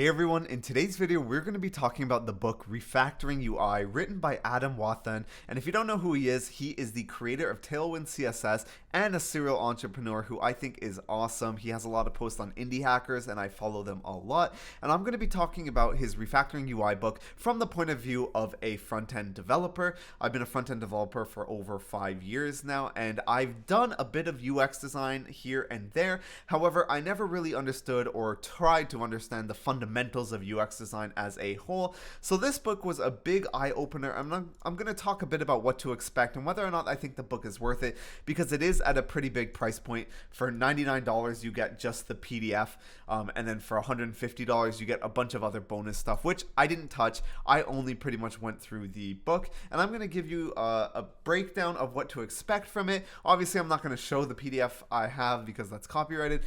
Hey everyone, in today's video we're going to be talking about the book Refactoring UI written by Wathan, and if you don't know who he is the creator of Tailwind CSS and a serial entrepreneur who I think is awesome. He has a lot of posts on indie hackers and I follow them a lot, and I'm going to be talking about his Refactoring UI book from the point of view of a front-end developer. I've been a front-end developer for over 5 years now, and I've done a bit of UX design here and there. However, I never really understood or tried to understand the fundamentals of UX design as a whole. So this book was a big eye-opener. I'm going to talk a bit about what to expect and whether or not I think the book is worth it, because it is at a pretty big price point. For $99 you get just the PDF, and then for $150 you get a bunch of other bonus stuff, which I didn't touch. I only pretty much went through the book, and I'm going to give you a breakdown of what to expect from it. Obviously I'm not going to show the PDF I have because that's copyrighted,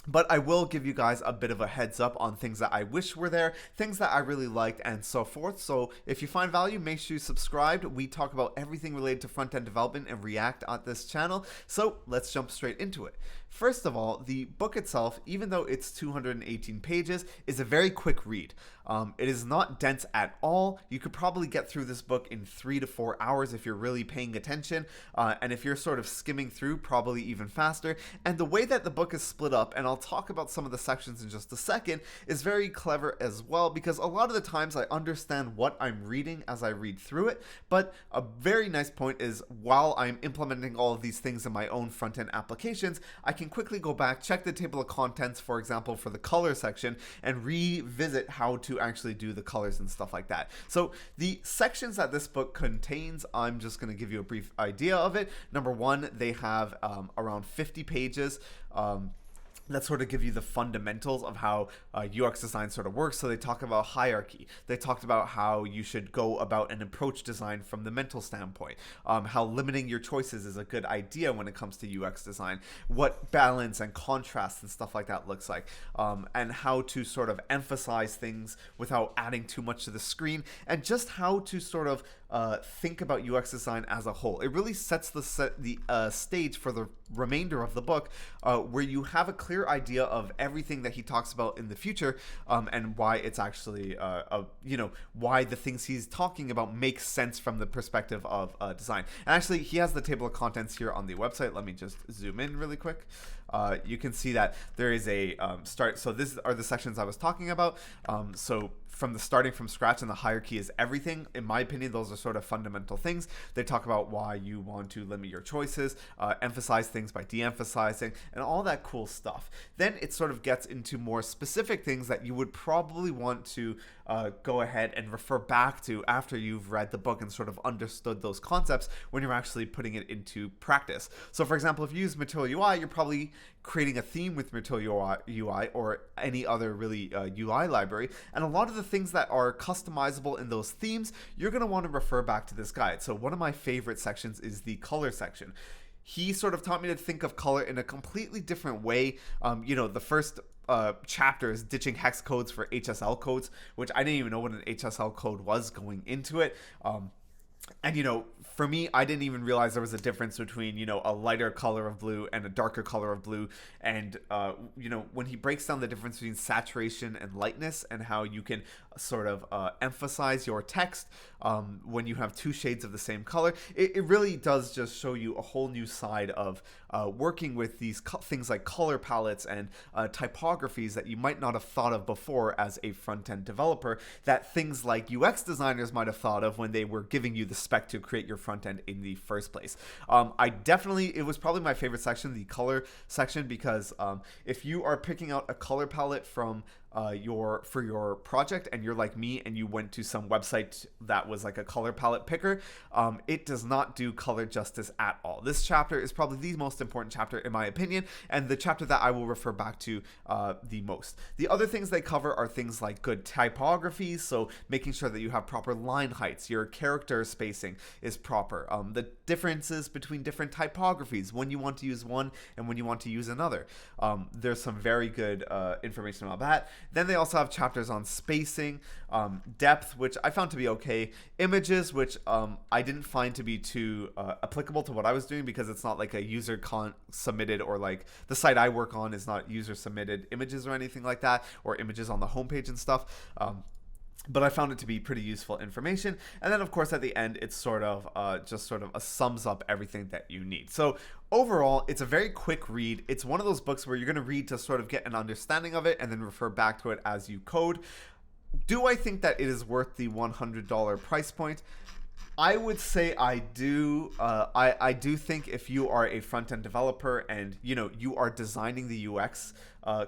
but I will give you guys a bit of a heads up on things that I wish were there, things that I really liked, and so forth. So if you find value, make sure you subscribe. We talk about everything related to front-end development and React on this channel. So let's jump straight into it. First of all, the book itself, even though it's 218 pages, is a very quick read. It is not dense at all. You could probably get through this book in 3 to 4 hours if you're really paying attention, and if you're sort of skimming through, probably even faster. And the way that the book is split up, and I'll talk about some of the sections in just a second, is very clever as well, because a lot of the times I understand what I'm reading as I read through it. But a very nice point is, while I'm implementing all of these things in my own front-end applications, I can quickly go back, check the table of contents, for example, for the color section, and revisit how to actually do the colors and stuff like that. So the sections that this book contains, I'm just going to give you a brief idea of it. Number one, they have around 50 pages. That sort of give you the fundamentals of how UX design sort of works. So they talk about hierarchy. They talked about how you should go about and approach design from the mental standpoint. How limiting your choices is a good idea when it comes to UX design. What balance and contrast and stuff like that looks like. And how to sort of emphasize things without adding too much to the screen. And just how to sort of think about UX design as a whole. It really sets the stage for the remainder of the book, where you have a clear idea of everything that he talks about in the future, and why it's actually, why the things he's talking about make sense from the perspective of design. And actually, he has the table of contents here on the website. Let me just zoom in really quick. You can see that there is a start. So these are the sections I was talking about. So from the starting from scratch and the hierarchy is everything. In my opinion, those are sort of fundamental things. They talk about why you want to limit your choices, emphasize things by de-emphasizing, and all that cool stuff. Then it sort of gets into more specific things that you would probably want to go ahead and refer back to after you've read the book and sort of understood those concepts when you're actually putting it into practice. So for example, if you use Material UI, you're probably creating a theme with Material UI or any other really UI library, and a lot of the things that are customizable in those themes, you're going to want to refer back to this guide. So one of my favorite sections is the color section. He sort of taught me to think of color in a completely different way. The first chapter is ditching hex codes for HSL codes, which I didn't even know what an HSL code was going into it. And for me, I didn't even realize there was a difference between, a lighter color of blue and a darker color of blue. And, when he breaks down the difference between saturation and lightness and how you can sort of emphasize your text when you have two shades of the same color, it really does just show you a whole new side of working with these things like color palettes and typographies that you might not have thought of before as a front-end developer, that things like UX designers might have thought of when they were giving you the spec to create your front end in the first place. It was probably my favorite section, the color section, because if you are picking out a color palette from for your project and you're like me and you went to some website that was like a color palette picker, it does not do color justice at all. This chapter is probably the most important chapter in my opinion, and the chapter that I will refer back to the most. The other things they cover are things like good typography, so making sure that you have proper line heights, your character spacing is proper, the differences between different typographies, when you want to use one and when you want to use another. There's some very good information about that. Then they also have chapters on spacing, depth, which I found to be okay, images, which I didn't find to be too applicable to what I was doing because it's not like a user submitted, or like the site I work on is not user submitted images or anything like that, or images on the homepage and stuff. But I found it to be pretty useful information. And then, of course, at the end, it's sort of just sort of a sums up everything that you need. So overall, it's a very quick read. It's one of those books where you're going to read to sort of get an understanding of it and then refer back to it as you code. Do I think that it is worth the $100 price point? I would say I do. I do think if you are a front-end developer and you are designing the UX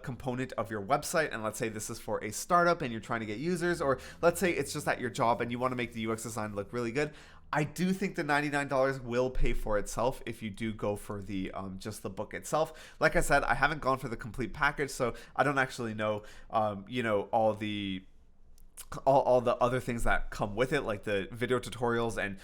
component of your website, and let's say this is for a startup and you're trying to get users, or let's say it's just at your job and you want to make the UX design look really good, I do think the $99 will pay for itself if you do go for the just the book itself. Like I said, I haven't gone for the complete package, so I don't actually know all the other things that come with it, like the video tutorials and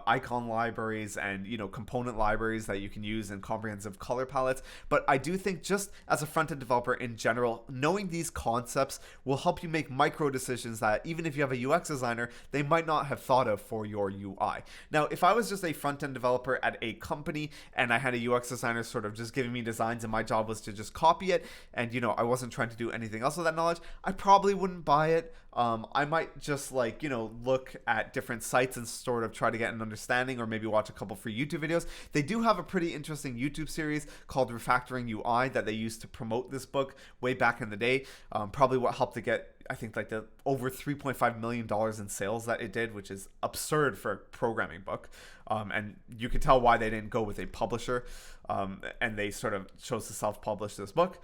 icon libraries and component libraries that you can use and comprehensive color palettes. But I do think just as a front-end developer in general, knowing these concepts will help you make micro decisions that even if you have a UX designer, they might not have thought of for your UI. Now, if I was just a front-end developer at a company and I had a UX designer sort of just giving me designs and my job was to just copy it, and I wasn't trying to do anything else with that knowledge, I probably wouldn't buy it. I might just look at different sites and sort of try to get an understanding, or maybe watch a couple free YouTube videos. They do have a pretty interesting YouTube series called Refactoring UI that they used to promote this book way back in the day. Probably what helped to get, I think, like the over $3.5 million in sales that it did, which is absurd for a programming book. And you can tell why they didn't go with a publisher, and they sort of chose to self-publish this book,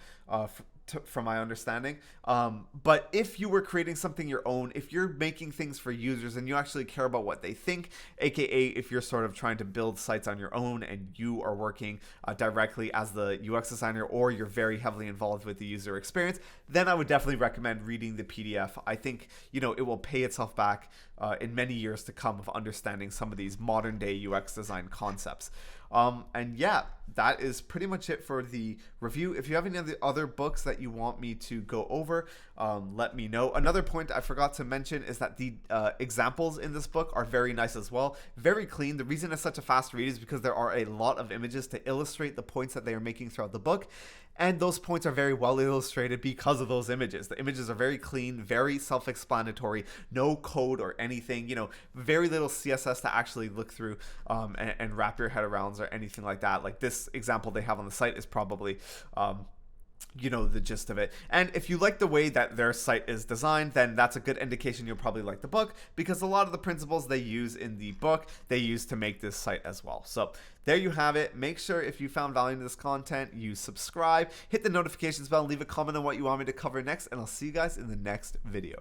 from my understanding. But if you were creating something your own, if you're making things for users and you actually care about what they think, aka if you're sort of trying to build sites on your own and you are working directly as the UX designer, or you're very heavily involved with the user experience, then I would definitely recommend reading the PDF. I think it will pay itself back in many years to come of understanding some of these modern day UX design concepts. And yeah, that is pretty much it for the review. If you have any other books that you want me to go over, let me know. Another point I forgot to mention is that the examples in this book are very nice as well. Very clean. The reason it's such a fast read is because there are a lot of images to illustrate the points that they are making throughout the book. And those points are very well illustrated because of those images. The images are very clean, very self-explanatory, no code or anything, very little CSS to actually look through and wrap your head around or anything like that. Like this example they have on the site is probably the gist of it. And if you like the way that their site is designed, then that's a good indication you'll probably like the book, because a lot of the principles they use in the book, they use to make this site as well. So there you have it. Make sure if you found value in this content, you subscribe, hit the notifications bell, leave a comment on what you want me to cover next, and I'll see you guys in the next video.